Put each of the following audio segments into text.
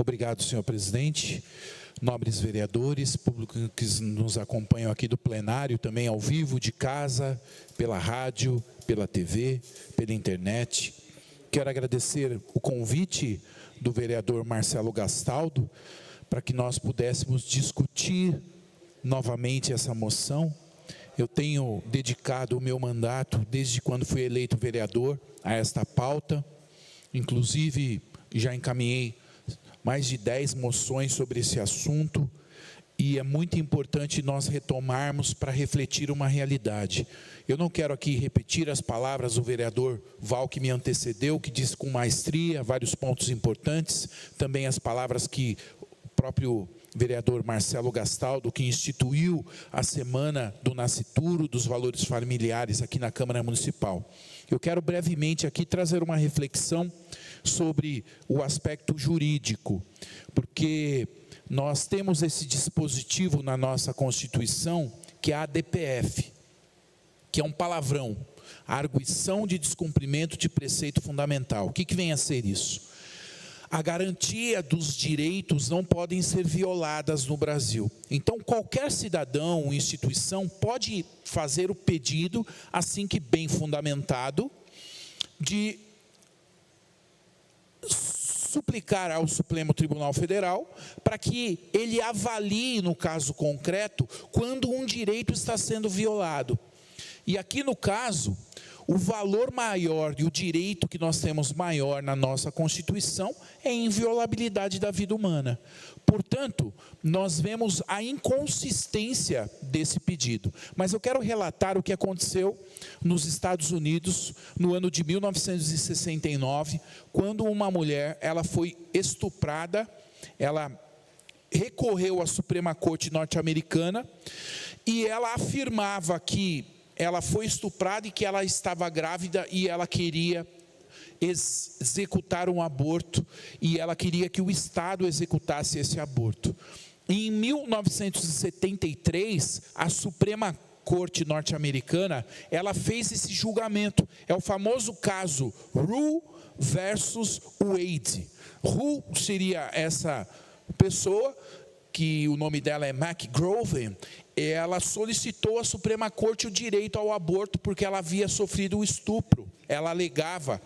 Obrigado, senhor presidente, nobres vereadores, público que nos acompanham aqui do plenário, também ao vivo, de casa, pela rádio, pela TV, pela internet. Quero agradecer o convite do vereador Marcelo Gastaldo para que nós pudéssemos discutir novamente essa moção. Eu tenho dedicado o meu mandato, desde quando fui eleito vereador, a esta pauta. Inclusive, já encaminhei mais de 10 moções sobre esse assunto, e é muito importante nós retomarmos para refletir uma realidade. Eu não quero aqui repetir as palavras do vereador Val, que me antecedeu, que disse com maestria vários pontos importantes, também as palavras que o próprio vereador Marcelo Gastaldo, que instituiu a Semana do Nascituro, dos Valores Familiares aqui na Câmara Municipal. Eu quero brevemente aqui trazer uma reflexão sobre o aspecto jurídico, porque nós temos esse dispositivo na nossa Constituição, que é a ADPF, que é um palavrão, a arguição de descumprimento de preceito fundamental. O que vem a ser isso? A garantia dos direitos não podem ser violadas no Brasil. Então, qualquer cidadão ou instituição pode fazer o pedido, assim que bem fundamentado, de suplicar ao Supremo Tribunal Federal para que ele avalie, no caso concreto, quando um direito está sendo violado. E aqui no caso, o valor maior e o direito que nós temos maior na nossa Constituição é a inviolabilidade da vida humana. Portanto, nós vemos a inconsistência desse pedido. Mas eu quero relatar o que aconteceu nos Estados Unidos no ano de 1969, quando uma mulher, ela foi estuprada, ela recorreu à Suprema Corte norte-americana e ela afirmava que ela foi estuprada e que ela estava grávida e ela queria executar um aborto, e ela queria que o Estado executasse esse aborto. E em 1973, a Suprema Corte norte-americana, ela fez esse julgamento. É o famoso caso Roe versus Wade. Roe seria essa pessoa, que o nome dela é McGovern. Ela solicitou à Suprema Corte o direito ao aborto porque ela havia sofrido o estupro. Ela alegava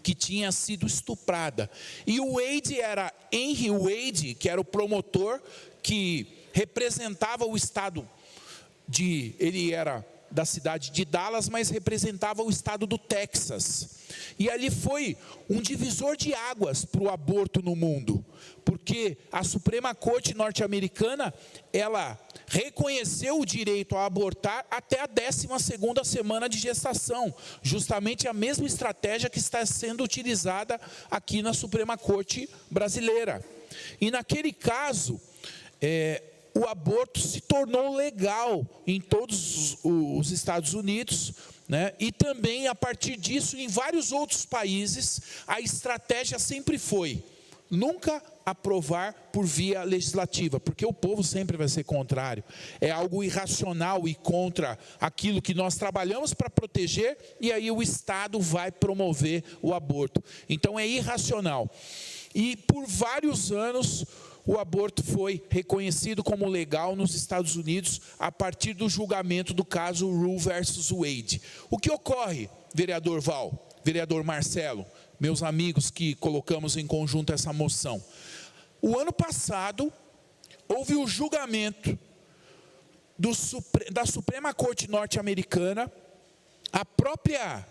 que tinha sido estuprada. E o Wade era Henry Wade, que era o promotor que representava o estado ele era da cidade de Dallas, mas representava o estado do Texas. E ali foi um divisor de águas para o aborto no mundo, porque a Suprema Corte norte-americana, ela reconheceu o direito a abortar até a 12ª semana de gestação, justamente a mesma estratégia que está sendo utilizada aqui na Suprema Corte brasileira. E naquele caso, o aborto se tornou legal em todos os Estados Unidos, né? E também, a partir disso, em vários outros países, a estratégia sempre foi nunca aprovar por via legislativa, porque o povo sempre vai ser contrário. É algo irracional e contra aquilo que nós trabalhamos para proteger, e aí o Estado vai promover o aborto. Então é irracional. E por vários anos, o aborto foi reconhecido como legal nos Estados Unidos a partir do julgamento do caso Roe versus Wade. O que ocorre, vereador Val, vereador Marcelo, meus amigos que colocamos em conjunto essa moção? O ano passado, houve o julgamento da Suprema Corte norte-americana. A própria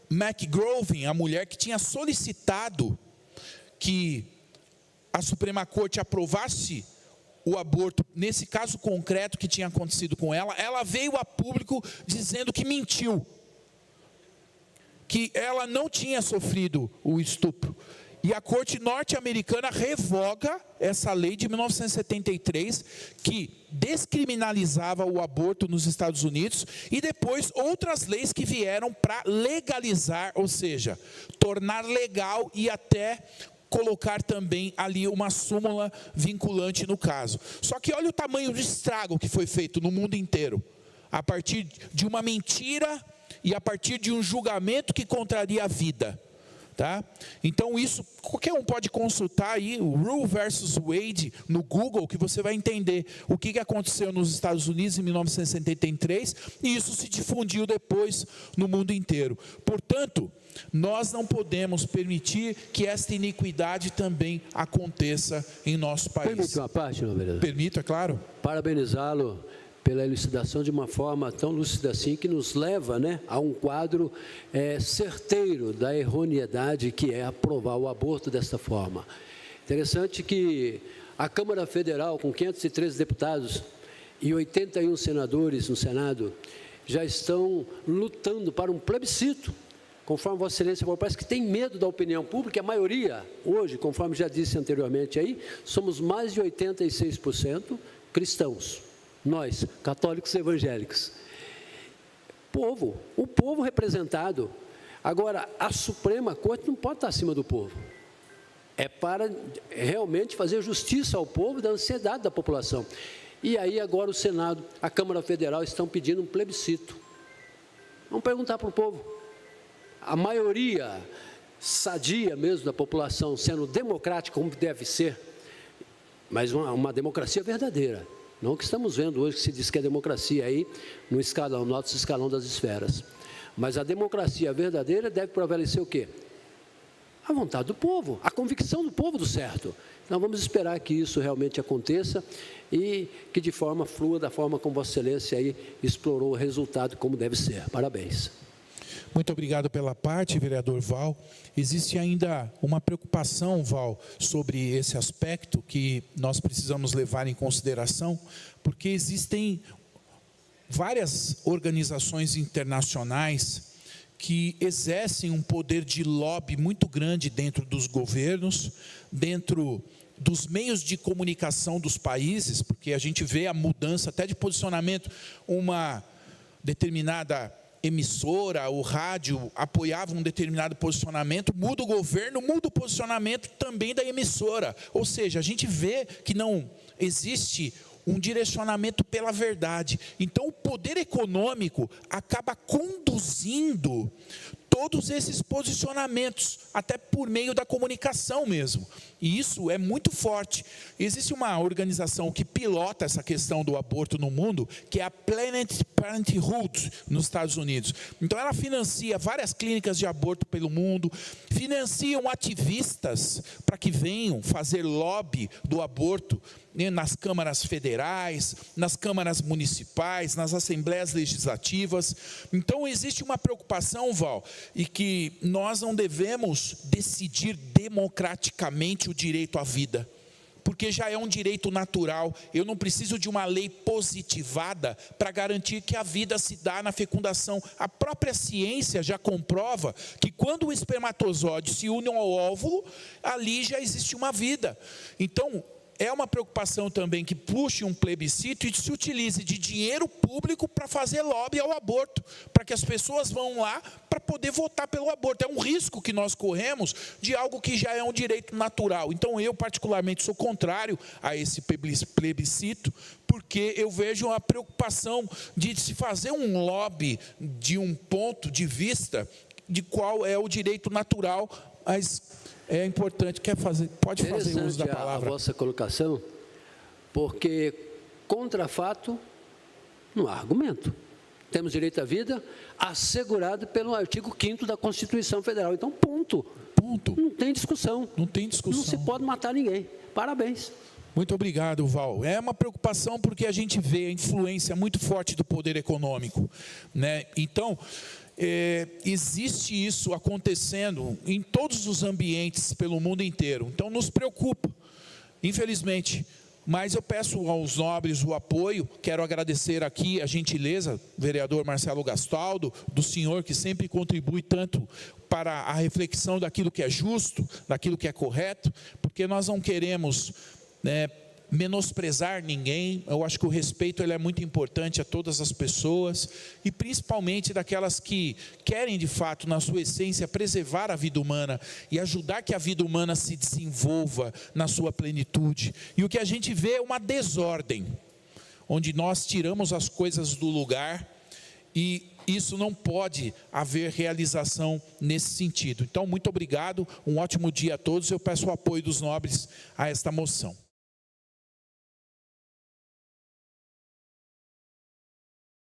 McGovern, a mulher que tinha solicitado que a Suprema Corte aprovasse o aborto, nesse caso concreto que tinha acontecido com ela, ela veio a público dizendo que mentiu, que ela não tinha sofrido o estupro. E a Corte norte-americana revoga essa lei de 1973, que descriminalizava o aborto nos Estados Unidos, e depois outras leis que vieram para legalizar, ou seja, tornar legal e até colocar também ali uma súmula vinculante no caso. Só que olha o tamanho do estrago que foi feito no mundo inteiro, a partir de uma mentira e a partir de um julgamento que contraria a vida. Tá? Então isso, qualquer um pode consultar aí o Roe versus Wade no Google, que você vai entender o que aconteceu nos Estados Unidos em 1973, e isso se difundiu depois no mundo inteiro. Portanto, nós não podemos permitir que esta iniquidade também aconteça em nosso país. Permite uma parte, não, vereador? Permito, é claro. Parabenizá-lo pela elucidação de uma forma tão lúcida assim, que nos leva, né, a um quadro certeiro da erroneidade que é aprovar o aborto desta forma. Interessante que a Câmara Federal, com 513 deputados e 81 senadores no Senado, já estão lutando para um plebiscito, conforme Vossa Excelência falou. Parece que tem medo da opinião pública. A maioria, hoje, conforme já disse anteriormente aí, somos mais de 86% cristãos. Nós, católicos e evangélicos. O povo representado. Agora, a Suprema Corte não pode estar acima do povo. É para realmente fazer justiça ao povo, da ansiedade da população. E aí agora o Senado, a Câmara Federal estão pedindo um plebiscito. Vamos perguntar para o povo. A maioria sadia mesmo da população, sendo democrática como deve ser, mas uma democracia verdadeira. Não o que estamos vendo hoje, que se diz que é democracia aí, no escalão, no alto escalão das esferas. Mas a democracia verdadeira deve prevalecer o quê? A vontade do povo, a convicção do povo do certo. Então, vamos esperar que isso realmente aconteça e que de forma flua, da forma como Vossa Excelência aí explorou o resultado como deve ser. Parabéns. Muito obrigado pela parte, vereador Val. Existe ainda uma preocupação, Val, sobre esse aspecto que nós precisamos levar em consideração, porque existem várias organizações internacionais que exercem um poder de lobby muito grande dentro dos governos, dentro dos meios de comunicação dos países, porque a gente vê a mudança até de posicionamento. Uma determinada emissora, o rádio apoiava um determinado posicionamento, muda o governo, muda o posicionamento também da emissora. Ou seja, a gente vê que não existe um direcionamento pela verdade. Então o poder econômico acaba conduzindo todos esses posicionamentos, até por meio da comunicação mesmo. E isso é muito forte. Existe uma organização que pilota essa questão do aborto no mundo, que é a Planned Parenthood, nos Estados Unidos. Então ela financia várias clínicas de aborto pelo mundo, financiam ativistas para que venham fazer lobby do aborto, né, nas câmaras federais, nas câmaras municipais, nas assembleias legislativas. Então existe uma preocupação, Val, e que nós não devemos decidir democraticamente o direito à vida, porque já é um direito natural. Eu não preciso de uma lei positivada para garantir que a vida se dá na fecundação. A própria ciência já comprova que quando o espermatozoide se une ao óvulo, ali já existe uma vida. Então é uma preocupação também que puxe um plebiscito e se utilize de dinheiro público para fazer lobby ao aborto, para que as pessoas vão lá para poder votar pelo aborto. É um risco que nós corremos de algo que já é um direito natural. Então eu particularmente sou contrário a esse plebiscito, porque eu vejo a preocupação de se fazer um lobby de um ponto de vista de qual é o direito natural, mas é importante, pode fazer uso da palavra. A vossa colocação, porque contra fato não há argumento. Temos direito à vida assegurado pelo artigo 5º da Constituição Federal. Então, ponto. Não tem discussão. Não tem discussão. Não se pode matar ninguém. Parabéns. Muito obrigado, Val. É uma preocupação porque a gente vê a influência muito forte do poder econômico, né? Então, existe isso acontecendo em todos os ambientes pelo mundo inteiro. Então nos preocupa, infelizmente. Mas eu peço aos nobres o apoio. Quero agradecer aqui a gentileza, vereador Marcelo Gastaldo, do senhor que sempre contribui tanto para a reflexão daquilo que é justo, daquilo que é correto, porque nós não queremos, né, menosprezar ninguém. Eu acho que o respeito ele é muito importante a todas as pessoas, e principalmente daquelas que querem de fato, na sua essência, preservar a vida humana e ajudar que a vida humana se desenvolva na sua plenitude. E o que a gente vê é uma desordem, onde nós tiramos as coisas do lugar e isso não pode haver realização nesse sentido. Então, muito obrigado, um ótimo dia a todos. Eu peço o apoio dos nobres a esta moção.